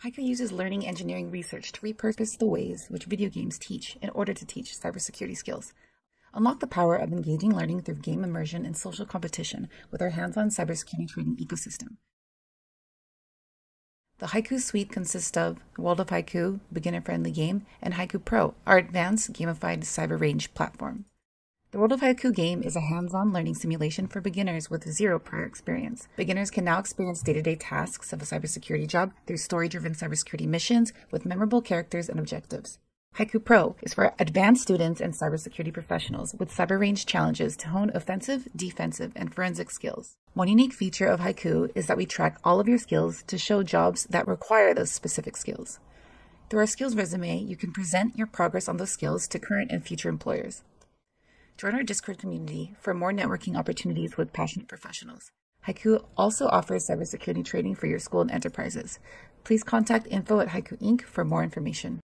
Haiku uses learning engineering research to repurpose the ways which video games teach in order to teach cybersecurity skills. Unlock the power of engaging learning through game immersion and social competition with our hands-on cybersecurity training ecosystem. The Haiku suite consists of World of Haiku, beginner-friendly game, and Haiku Pro, our advanced gamified cyber range platform. The World of Haiku game is a hands-on learning simulation for beginners with zero prior experience. Beginners can now experience day-to-day tasks of a cybersecurity job through story-driven cybersecurity missions with memorable characters and objectives. Haiku Pro is for advanced students and cybersecurity professionals with cyber range challenges to hone offensive, defensive, and forensic skills. One unique feature of Haiku is that we track all of your skills to show jobs that require those specific skills. Through our skills resume, you can present your progress on those skills to current and future employers. Join our Discord community for more networking opportunities with passionate professionals. Haiku also offers cybersecurity training for your school and enterprises. Please contact info@Haiku Inc. for more information.